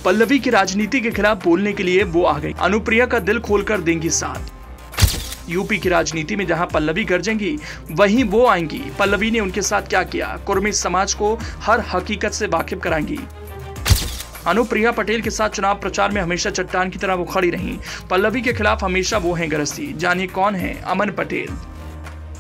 पल्लवी की राजनीति के खिलाफ बोलने के लिए वो आ गई। अनुप्रिया का दिल खोलकर देंगी साथ। यूपी की राजनीति में जहां पल्लवी गरजेंगी वहीं वो आएंगी। पल्लवी ने उनके साथ क्या किया, कुर्मी समाज को हर हकीकत से वाकिफ कराएंगी। अनुप्रिया पटेल के साथ चुनाव प्रचार में हमेशा चट्टान की तरह वो खड़ी रहीं। पल्लवी के खिलाफ हमेशा वो हैं गरजती। जानिए कौन है अमन पटेल।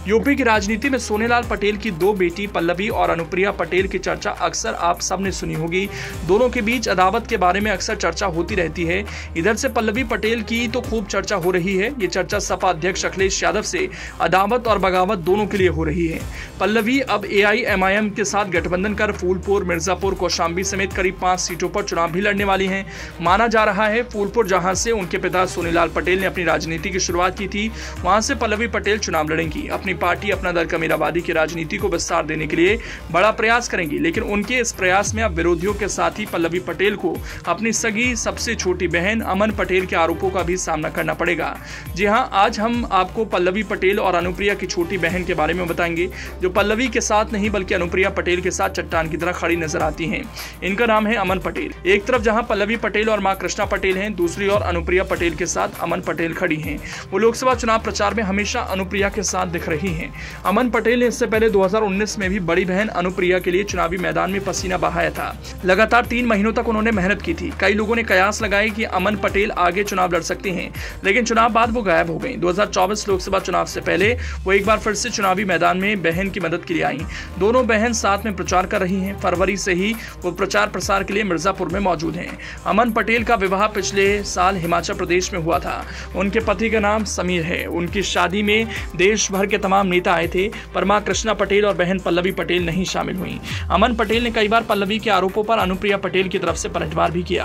यूपी की राजनीति में सोनेलाल पटेल की दो बेटी पल्लवी और अनुप्रिया पटेल की चर्चा अक्सर आप सबने सुनी होगी। दोनों के बीच अदावत के बारे में अक्सर चर्चा होती रहती है। इधर से पल्लवी पटेल की तो खूब चर्चा हो रही है। ये चर्चा सपा अध्यक्ष अखिलेश यादव से अदावत और बगावत दोनों के लिए हो रही है। पल्लवी अब AIMIM के साथ गठबंधन कर फूलपुर, मिर्जापुर, कौशाम्बी समेत करीब 5 सीटों पर चुनाव भी लड़ने वाली हैं। माना जा रहा है फूलपुर, जहां से उनके पिता सोनेलाल पटेल ने अपनी राजनीति की शुरुआत की थी, वहां से पल्लवी पटेल चुनाव लड़ेंगी। अपनी पार्टी अपना दल कमीराबादी की राजनीति को विस्तार देने के लिए बड़ा प्रयास करेंगी, लेकिन उनके इस प्रयास में अब विरोधियों के साथ ही पल्लवी पटेल को अपनी सगी सबसे छोटी बहन अमन पटेल के आरोपों का भी सामना करना पड़ेगा। जी हां, आज हम आपको पल्लवी पटेल और अनुप्रिया की छोटी बहन के बारे में बताएंगे, जो पल्लवी के साथ नहीं बल्कि अनुप्रिया पटेल के साथ चट्टान की तरह खड़ी नजर आती हैं। इनका नाम है अमन पटेल। एक तरफ जहां पल्लवी पटेल और मां कृष्णा पटेल हैं, दूसरी ओर अनुप्रिया पटेल के साथ अमन पटेल खड़ी हैं। वो लोकसभा चुनाव प्रचार में हमेशा अनुप्रिया के साथ दिख रही हैं। अमन पटेल ने इससे पहले 2019 में भी बड़ी बहन अनुप्रिया के लिए चुनावी मैदान में पसीना बहाया था। लगातार 3 महीनों तक उन्होंने मेहनत की थी। कई लोगों ने कयास लगाए कि अमन पटेल आगे चुनाव लड़ सकती हैं, लेकिन चुनाव बाद वो गायब हो गई। 2024 लोकसभा चुनाव से पहले वो एक बार फिर से चुनावी मैदान में बहन की मदद के लिए आई। दोनों बहन साथ में प्रचार कर रही हैं। फरवरी से ही वो प्रचार प्रसार के लिए मिर्जापुर में मौजूद हैं। अमन पटेल का विवाह पिछले साल हिमाचल प्रदेश में हुआ था। उनके पति का नाम समीर है। उनकी शादी में देश भर के तमाम नेता आए थे, पर मां कृष्णा पटेल और बहन पल्लवी पटेल नहीं शामिल हुई। अमन पटेल ने कई बार पल्लवी के आरोपों पर अनुप्रिया पटेल की तरफ से पलटवार भी किया।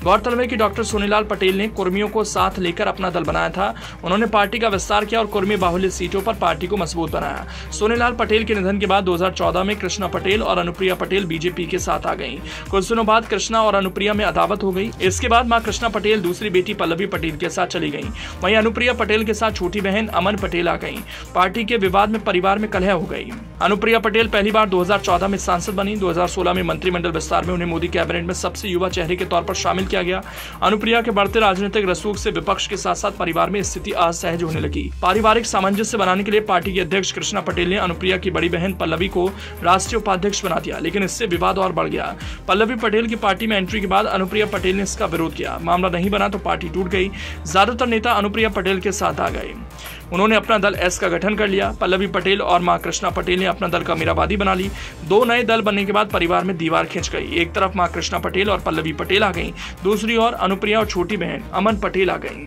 गौरतलब है कि डॉक्टर सोनेलाल पटेल ने कुर्मियों को साथ लेकर अपना दल बनाया था। उन्होंने पार्टी का विस्तार किया और कुर्मी बाहुल्य सीटों पर पार्टी को मजबूत बनाया। सोनेलाल पटेल के निधन के बाद 2014 में कृष्णा पटेल और अनुप्रिया पटेल बीजेपी के साथ आ गईं। कुछ दिनों बाद कृष्णा और अनुप्रिया में अदावत हो गई। इसके बाद मां कृष्णा पटेल दूसरी बेटी पल्लवी पटेल के साथ चली गईं। वहीं अनुप्रिया पटेल के साथ छोटी बहन अमन पटेल आ गईं। पार्टी के विवाद में परिवार में कलह हो गई। अनुप्रिया पटेल पहली बार 2014 में सांसद बनी। 2016 में मंत्रिमंडल विस्तार में उन्हें मोदी कैबिनेट में सबसे युवा चेहरे के तौर पर शामिल किया गया। अनुप्रिया के बढ़ते राजनीतिक रसूख से विपक्ष के साथ साथ परिवार में स्थिति असहज होने लगी। पारिवारिक सामंजस्य बनाने के लिए पार्टी के अध्यक्ष कृष्णा पटेल ने अनुप्रिया की बड़ी बहन पल्लवी को राष्ट्रीय उपाध्यक्ष बना दिया, लेकिन इससे विवाद और बढ़ गया। पल्लवी पटेल की पार्टी में एंट्री के बाद अनुप्रिया पटेल ने इसका विरोध किया। मामला नहीं बना तो पार्टी टूट गई। ज्यादातर नेता अनुप्रिया पटेल के साथ आ गए। उन्होंने अपना दल एस का गठन कर लिया। पल्लवी पटेल और मां कृष्णा पटेल ने अपना दल कमीराबादी बना ली। 2 नए दल बनने के बाद परिवार में दीवार खिंच गई। एक तरफ मां कृष्णा पटेल और पल्लवी पटेल आ गईं, दूसरी ओर अनुप्रिया और छोटी बहन अमन पटेल आ गईं।